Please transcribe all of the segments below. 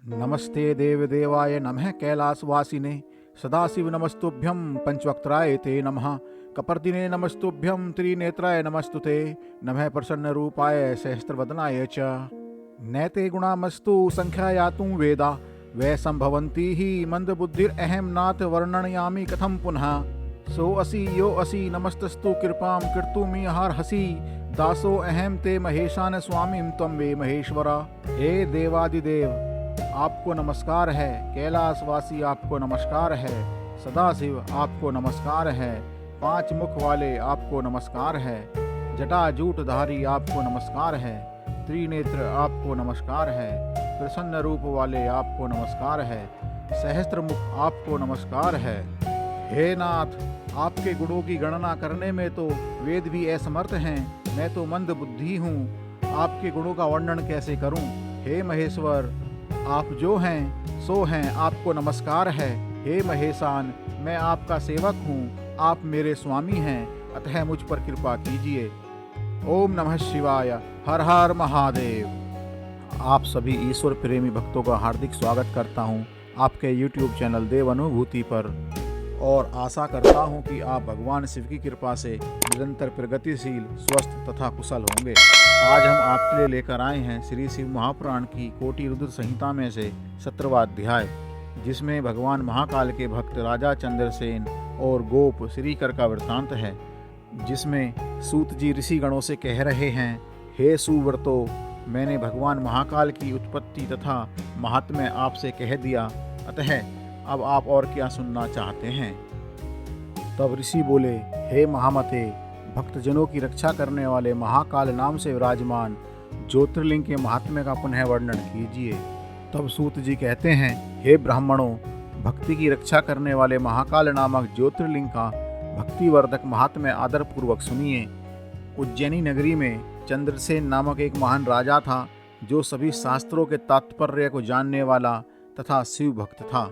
नमस्ते देवदेवाय नमः कैलासवासिने सदाशिव नमस्तुभ्यं पंचवक्त्राय ते नमः कपर्दिने नमस्तुभ्यं त्रिनेत्राय नमस्तुते नमः प्रसन्नरूपाय सहस्त्रवदनाय च नैते गुणामस्तु संख्यायातुं वेदा वै संभवन्ति हि मंदबुद्धिरहं नाथ वर्णयामि कथं पुनः सो असि यो असि नमस्तस्तु कृपां कर्तुमिहार्हसि दासो अहम ते महेशान स्वामीं त्वं वे महेश्वरा। हे देवादिदेव आपको नमस्कार है, कैलाशवासी आपको नमस्कार है, सदाशिव आपको नमस्कार है, पांच मुख वाले आपको नमस्कार है, जटाजूटधारी आपको नमस्कार है, त्रिनेत्र आपको नमस्कार है, प्रसन्न रूप वाले आपको नमस्कार है, सहस्त्र मुख आपको नमस्कार है। हे नाथ, आपके गुणों की गणना करने में तो वेद भी असमर्थ हैं, मैं तो मंद बुद्धि हूँ, आपके गुणों का वर्णन कैसे करूँ। हे महेश्वर, आप जो हैं सो हैं, आपको नमस्कार है। हे महेशान, मैं आपका सेवक हूँ, आप मेरे स्वामी हैं, अतः मुझ पर कृपा कीजिए। ओम नमः शिवाय, हर हर महादेव। आप सभी ईश्वर प्रेमी भक्तों का हार्दिक स्वागत करता हूँ आपके YouTube चैनल देव अनुभूति पर, और आशा करता हूँ कि आप भगवान शिव की कृपा से निरंतर प्रगतिशील, स्वस्थ तथा कुशल होंगे। आज हम आपके लिए लेकर आए हैं श्री शिव महापुराण की कोटि रुद्र संहिता में से 17वां अध्याय, जिसमें भगवान महाकाल के भक्त राजा चंद्रसेन और गोप श्रीकर का वृत्तांत है, जिसमें सूत जी ऋषि गणों से कह रहे हैं, हे सुव्रतो, मैंने भगवान महाकाल की उत्पत्ति तथा महात्म्य आपसे कह दिया, अतः अब आप और क्या सुनना चाहते हैं। तब ऋषि बोले, हे महामते, भक्तजनों की रक्षा करने वाले महाकाल नाम से विराजमान ज्योतिर्लिंग के महात्म्य का पुनः वर्णन कीजिए। तब सूत जी कहते हैं, हे ब्राह्मणों, भक्ति की रक्षा करने वाले महाकाल नामक ज्योतिर्लिंग का भक्तिवर्धक महात्म्य आदर पूर्वक सुनिए। उज्जैनी नगरी में चंद्रसेन नामक एक महान राजा था, जो सभी शास्त्रों के तात्पर्य को जानने वाला तथा शिव भक्त था।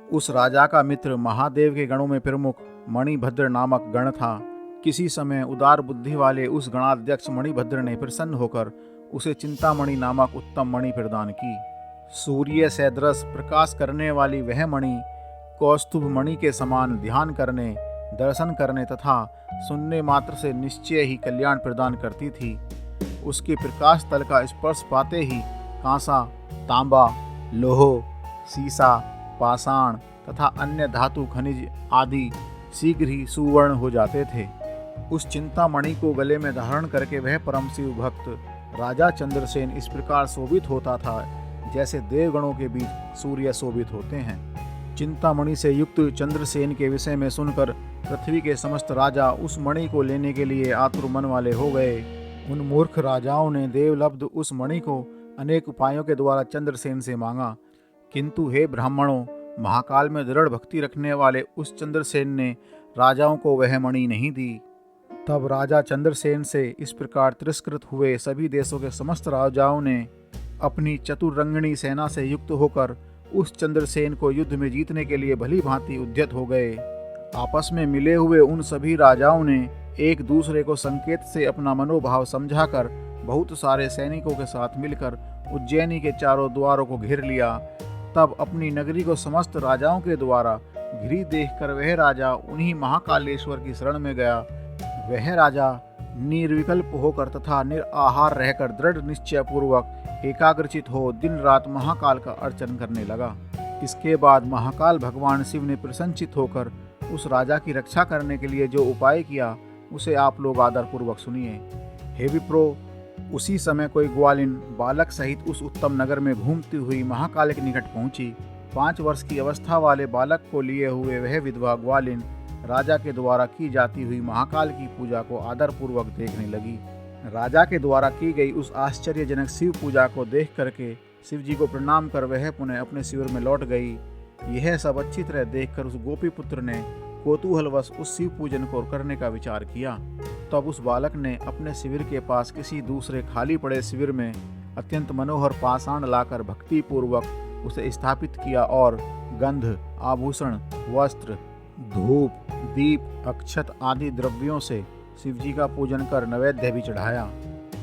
उस राजा का मित्र महादेव के गणों में प्रमुख मणिभद्र नामक गण था। किसी समय उदार बुद्धि वाले उस गणाध्यक्ष मणिभद्र ने प्रसन्न होकर उसे चिंतामणि नामक उत्तम मणि प्रदान की। सूर्य सदृश प्रकाश करने वाली वह मणि कौस्तुभ मणि के समान ध्यान करने, दर्शन करने तथा सुनने मात्र से निश्चय ही कल्याण प्रदान करती थी। उसके प्रकाश तल का स्पर्श पाते ही कांसा, तांबा, लोह, सीसा, पाषाण तथा अन्य धातु खनिज आदि शीघ्र ही सुवर्ण हो जाते थे। उस चिंतामणि को गले में धारण करके वह परम शिव भक्त राजा चंद्रसेन इस प्रकार शोभित होता था, जैसे देवगणों के बीच सूर्य शोभित होते हैं। चिंतामणि से युक्त चंद्रसेन के विषय में सुनकर पृथ्वी के समस्त राजा उस मणि को लेने के लिए आतुर मन वाले हो गए। उन मूर्ख राजाओं ने देवलब्ध उस मणि को अनेक उपायों के द्वारा चंद्रसेन से मांगा, किंतु हे ब्राह्मणों, महाकाल में दृढ़ भक्ति रखने वाले उस चंद्रसेन ने राजाओं को वह मणि नहीं दी। तब राजा चंद्रसेन से इस प्रकार तिरस्कृत हुए सभी देशों के समस्त राजाओं ने अपनी चतुरंगिणी सेना से युक्त होकर उस चंद्रसेन को युद्ध में जीतने के लिए भली भांति उद्यत हो गए। आपस में मिले हुए उन सभी राजाओं ने एक दूसरे को संकेत से अपना मनोभाव समझाकर बहुत सारे सैनिकों के साथ मिलकर उज्जैनी के चारों द्वारों को घेर लिया। तब अपनी नगरी को समस्त राजाओं के द्वारा घिरी देखकर वह राजा उन्हीं महाकालेश्वर की शरण में गया। वह राजा निर्विकल्प होकर तथा निराहार रहकर दृढ़ निश्चय पूर्वक एकाग्रचित हो दिन रात महाकाल का अर्चन करने लगा। इसके बाद महाकाल भगवान शिव ने प्रसन्नचित होकर उस राजा की रक्षा करने के लिए जो उपाय किया, उसे आप लोग आदर पूर्वक सुनिए। हे विप्रो, उसी समय कोई ग्वालिन बालक सहित उस उत्तम नगर में घूमती हुई महाकाल के निकट पहुंची। 5 वर्ष की अवस्था वाले बालक को लिए हुए वह विधवा ग्वालिन राजा के द्वारा की जाती हुई महाकाल की पूजा को आदर पूर्वक देखने लगी। राजा के द्वारा की गई उस आश्चर्यजनक शिव पूजा को देख करके शिव जी को प्रणाम कर वह पुनः अपने शिविर में लौट गई। यह सब अच्छी तरह देखकर उस गोपी पुत्र ने कौतूहलवश उस शिव पूजन को करने का विचार किया। तब उस बालक ने अपने शिविर के पास किसी दूसरे खाली पड़े शिविर में अत्यंत मनोहर पाषाण लाकर भक्ति पूर्वक उसे स्थापित किया और गंध, आभूषण, वस्त्र, धूप, दीप, अक्षत आदि द्रव्यों से शिवजी का पूजन कर नैवेद्य भी चढ़ाया।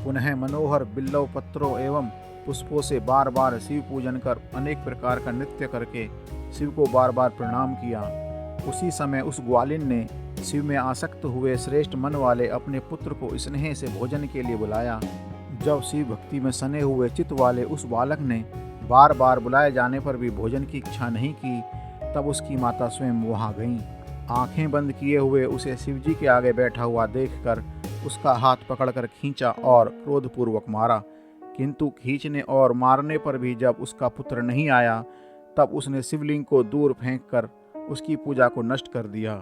पुनः मनोहर बिल्लव पत्रों एवं पुष्पों से बार बार शिव पूजन कर अनेक प्रकार का नृत्य करके शिव को बार बार प्रणाम किया। उसी समय उस ग्वालिन ने शिव में आसक्त हुए श्रेष्ठ मन वाले अपने पुत्र को स्नेह से भोजन के लिए बुलाया। जब शिव भक्ति में सने हुए चित्त वाले उस बालक ने बार बार बुलाए जाने पर भी भोजन की इच्छा नहीं की, तब उसकी माता स्वयं वहां गईं। आंखें बंद किए हुए उसे शिवजी के आगे बैठा हुआ देखकर उसका हाथ पकड़कर खींचा और क्रोधपूर्वक मारा, किंतु खींचने और मारने पर भी जब उसका पुत्र नहीं आया, तब उसने शिवलिंग को दूर फेंककर उसकी पूजा को नष्ट कर दिया।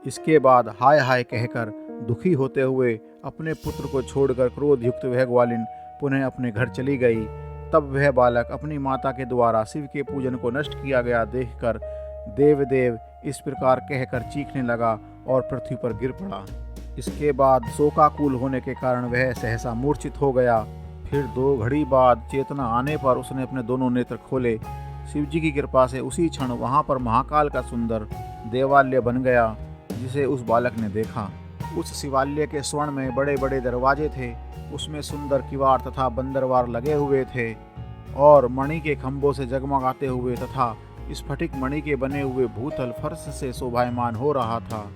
इसके बाद हाय हाय कहकर दुखी होते हुए अपने पुत्र को छोड़कर क्रोध युक्त वह ग्वालिन पुनः अपने घर चली गई। तब वह बालक अपनी माता के द्वारा शिव के पूजन को नष्ट किया गया देखकर देव देव इस प्रकार कहकर चीखने लगा और पृथ्वी पर गिर पड़ा। इसके बाद शोकाकुल होने के कारण वह सहसा मूर्छित हो गया। फिर 2 घड़ी बाद चेतना आने पर उसने अपने दोनों नेत्र खोले। शिवजी की कृपा से उसी क्षण वहां पर महाकाल का सुंदर देवालय बन गया, जिसे उस बालक ने देखा। उस शिवालय के स्वर्ण में बड़े बड़े दरवाजे थे, उसमें सुंदर किवाड़ तथा बंदरवार लगे हुए थे और मणि के खंभों से जगमगाते हुए तथा स्फटिक मणि के बने हुए भूतल फर्श से शोभायमान हो रहा था।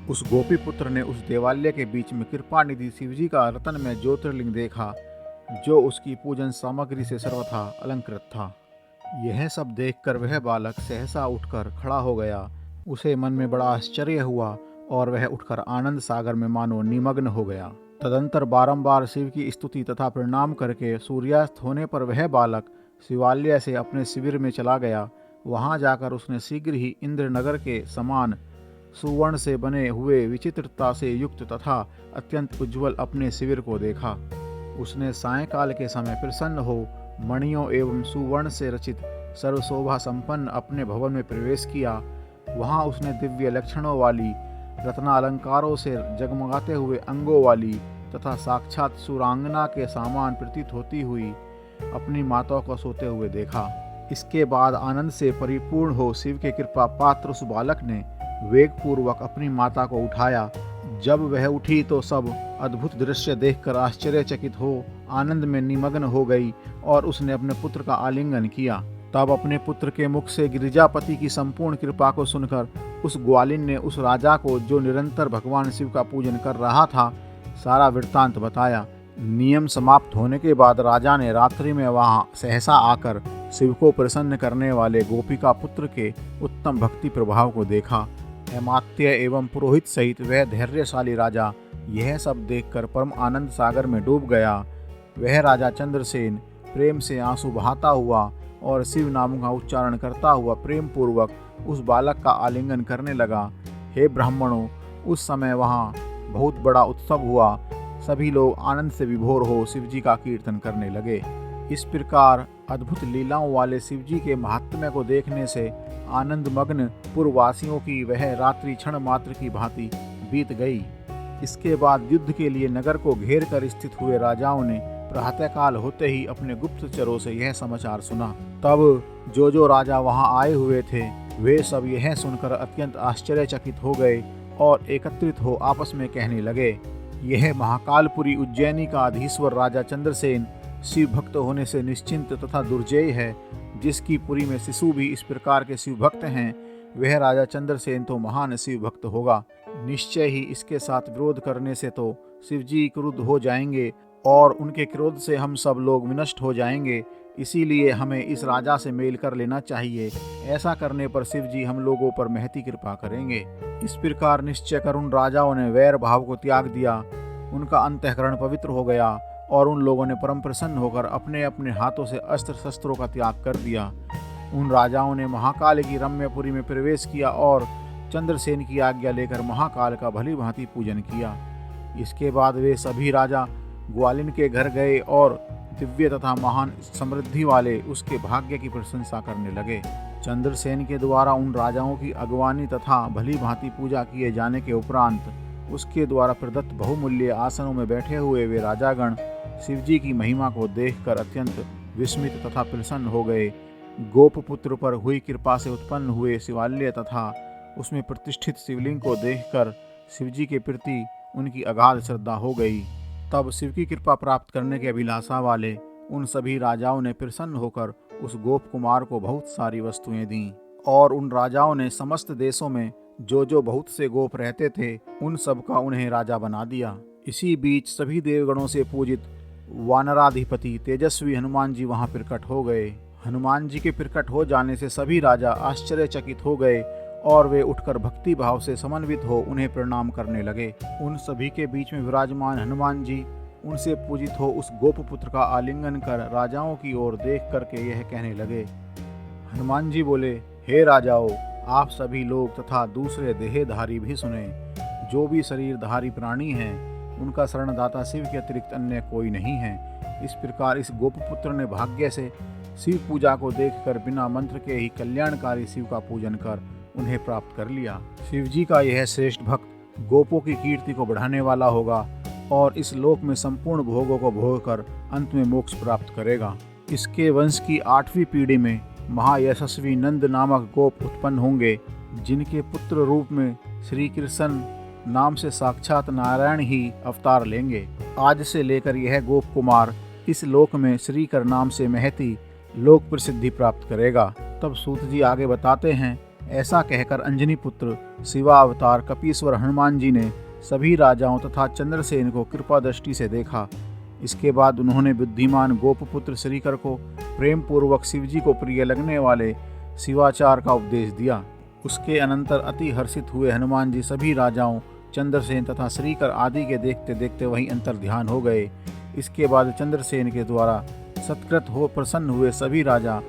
उस गोपी पुत्र ने उस देवालय के बीच में कृपा निधि शिवजी का रत्न में ज्योतिर्लिंग देखा, जो उसकी पूजन सामग्री से सर्वथा अलंकृत था। यह सब देखकर वह बालक सहसा उठकर खड़ा हो गया। उसे मन में बड़ा आश्चर्य हुआ और वह उठकर आनंद सागर में मानो निमग्न हो गया। तदंतर बारंबार शिव की स्तुति तथा प्रणाम करके सूर्यास्त होने पर वह बालक शिवालय से अपने शिविर में चला गया। वहां जाकर उसने शीघ्र ही इंद्रनगर के समान सुवर्ण से बने हुए विचित्रता से युक्त तथा अत्यंत उज्ज्वल अपने शिविर को देखा। उसने सायंकाल के समय प्रसन्न हो मणियों एवं सुवर्ण से रचित सर्वशोभा संपन्न अपने भवन में प्रवेश किया। वहां उसने दिव्य लक्षणों वाली रत्नालंकारों से जगमगाते हुए अंगों वाली तथा साक्षात सुरांगना के समान प्रतीत होती हुई अपनी माता को सोते हुए देखा। इसके बाद आनंद से परिपूर्ण हो शिव के कृपा पात्र उस बालक ने वेगपूर्वक अपनी माता को उठाया। जब वह उठी तो सब अद्भुत दृश्य देखकर आश्चर्यचकित हो आनंद में निमग्न हो गई और उसने अपने पुत्र का आलिंगन किया। तब अपने पुत्र के मुख से गिरिजापति की संपूर्ण कृपा को सुनकर उस ग्वालिन ने उस राजा को, जो निरंतर भगवान शिव का पूजन कर रहा था, सारा वृत्तांत बताया। नियम समाप्त होने के बाद राजा ने रात्रि में वहां सहसा आकर शिव को प्रसन्न करने वाले गोपिका पुत्र के उत्तम भक्ति प्रभाव को देखा। अमात्य एवं पुरोहित सहित वह धैर्यशाली राजा यह सब देखकर परम आनंद सागर में डूब गया। वह राजा चंद्रसेन प्रेम से आंसू बहाता हुआ और शिव नाम का उच्चारण करता हुआ प्रेम पूर्वक उस बालक का आलिंगन करने लगा। हे ब्राह्मणों, उस समय वहाँ बहुत बड़ा उत्सव हुआ। सभी लोग आनंद से विभोर हो शिवजी का कीर्तन करने लगे। इस प्रकार अद्भुत लीलाओं वाले शिवजी के महात्म्य को देखने से आनंद मग्न पूर्ववासियों की वह रात्रि क्षण मात्र की भांति बीत गई। इसके बाद युद्ध के लिए नगर को घेर कर स्थित हुए राजाओं ने प्रातःकाल होते ही अपने गुप्तचरों से यह समाचार सुना। तब जो राजा वहां आए हुए थे वे सब यह सुनकर अत्यंत आश्चर्यचकित हो गए और एकत्रित हो आपस में कहने लगे, यह महाकालपुरी उज्जैनी का अधीश्वर राजा चंद्रसेन शिव भक्त होने से निश्चिंत तथा दुर्जय है। जिसकी पुरी में शिशु भी इस प्रकार के शिव भक्त हैं, वह राजा चंद्रसेन तो महान शिव भक्त होगा। निश्चय ही इसके साथ विरोध करने से तो शिवजी क्रुद्ध हो जाएंगे और उनके क्रोध से हम सब लोग विनष्ट हो जाएंगे। इसीलिए हमें इस राजा से मेल कर लेना चाहिए। ऐसा करने पर शिवजी हम लोगों पर महती कृपा करेंगे। इस प्रकार निश्चय कर उन राजाओं ने वैर भाव को त्याग दिया। उनका अंतःकरण पवित्र हो गया और उन लोगों ने परम प्रसन्न होकर अपने अपने हाथों से अस्त्र शस्त्रों का त्याग कर दिया। उन राजाओं ने महाकाल की रम्यपुरी में प्रवेश किया और चंद्रसेन की आज्ञा लेकर महाकाल का भली भांति पूजन किया। इसके बाद वे सभी राजा ग्वालिन के घर गए और दिव्य तथा महान समृद्धि वाले उसके भाग्य की प्रशंसा करने लगे। चंद्रसेन के द्वारा उन राजाओं की अगवानी तथा भली भांति पूजा किए जाने के उपरांत उसके द्वारा प्रदत्त बहुमूल्य आसनों में बैठे हुए वे राजागण शिवजी की महिमा को देखकर अत्यंत विस्मित तथा प्रसन्न हो गए। गोपपुत्र पर हुई कृपा से उत्पन्न हुए शिवालय तथा उसमें प्रतिष्ठित शिवलिंग को देखकर शिवजी के प्रति उनकी अगाध श्रद्धा हो गई। तब शिव की कृपा प्राप्त करने के अभिलाषा वाले उन सभी राजाओं ने प्रसन्न होकर उस गोप कुमार को बहुत सारी वस्तुएं दी और उन राजाओं ने समस्त देशों में जो जो बहुत से गोप रहते थे उन सब का उन्हें राजा बना दिया। इसी बीच सभी देवगणों से पूजित वानराधिपति तेजस्वी हनुमान जी वहां प्रकट हो गए। हनुमान जी के प्रकट हो जाने से सभी राजा आश्चर्यचकित हो गए और वे उठकर भक्ति भाव से समन्वित हो उन्हें प्रणाम करने लगे। उन सभी के बीच में विराजमान हनुमान जी उनसे पूजित हो उस गोपपुत्र का आलिंगन कर राजाओं की ओर देख करके यह कहने लगे। हनुमान जी बोले, हे राजाओं, आप सभी लोग तथा दूसरे देहधारी भी सुने। जो भी शरीरधारी प्राणी हैं उनका शरणदाता शिव के अतिरिक्त अन्य कोई नहीं है। इस प्रकार इस गोपपुत्र ने भाग्य से शिव पूजा को देखकर बिना मंत्र के ही कल्याणकारी शिव का पूजन कर उन्हें प्राप्त कर लिया। शिव जी का यह श्रेष्ठ भक्त गोपों की कीर्ति को बढ़ाने वाला होगा और इस लोक में संपूर्ण भोगों को भोग कर अंत में मोक्ष प्राप्त करेगा। इसके वंश की 8वीं पीढ़ी में महायशस्वी नंद नामक गोप उत्पन्न होंगे, जिनके पुत्र रूप में श्री कृष्ण नाम से साक्षात नारायण ही अवतार लेंगे। आज से लेकर यह गोप कुमार इस लोक में श्रीकर नाम से महती लोक प्रसिद्धि प्राप्त करेगा। तब सूत जी आगे बताते हैं, ऐसा कहकर अंजनी पुत्र शिवावतार कपीश्वर हनुमान जी ने सभी राजाओं तथा चंद्रसेन को कृपा दृष्टि से देखा। इसके बाद उन्होंने बुद्धिमान गोपपुत्र श्रीकर को प्रेम पूर्वक शिवजी को प्रिय लगने वाले शिवाचार का उपदेश दिया। उसके अनंतर अति हर्षित हुए हनुमान जी सभी राजाओं, चंद्रसेन तथा श्रीकर आदि के देखते देखते वहीं अंतर ध्यान हो गए। इसके बाद चंद्रसेन के द्वारा सत्कृत हो प्रसन्न हुए सभी राजा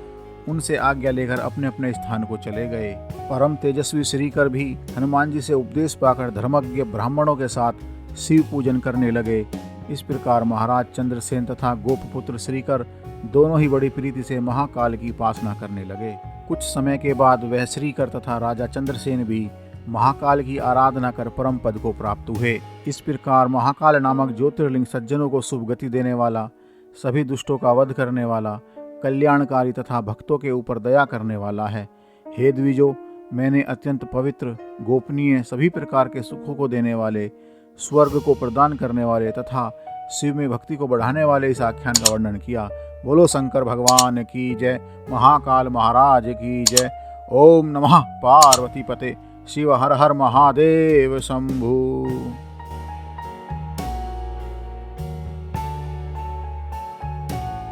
उनसे आज्ञा लेकर अपने अपने स्थान को चले गए। परम तेजस्वी श्रीकर भी हनुमान जी से उपदेश पाकर धर्मज्ञ ब्राह्मणों के साथ शिव पूजन करने लगे। इस प्रकार महाराज चंद्रसेन तथा गोपपुत्र श्रीकर दोनों ही बड़ी प्रीति से महाकाल की उपासना करने लगे। कुछ समय के बाद वह श्रीकर तथा राजा चंद्रसेन भी महाकाल की आराधना कर परम पद को प्राप्त हुए। इस प्रकार महाकाल नामक ज्योतिर्लिंग सज्जनों को शुभ गति देने वाला, सभी दुष्टों का वध करने वाला, कल्याणकारी तथा भक्तों के ऊपर दया करने वाला है। हे द्विजो, मैंने अत्यंत पवित्र, गोपनीय, सभी प्रकार के सुखों को देने वाले, स्वर्ग को प्रदान करने वाले तथा शिव में भक्ति को बढ़ाने वाले इस आख्यान का वर्णन किया। बोलो शंकर भगवान की जय, महाकाल महाराज की जय। ओम नमः पार्वती पते, शिव हर हर महादेव शंभु।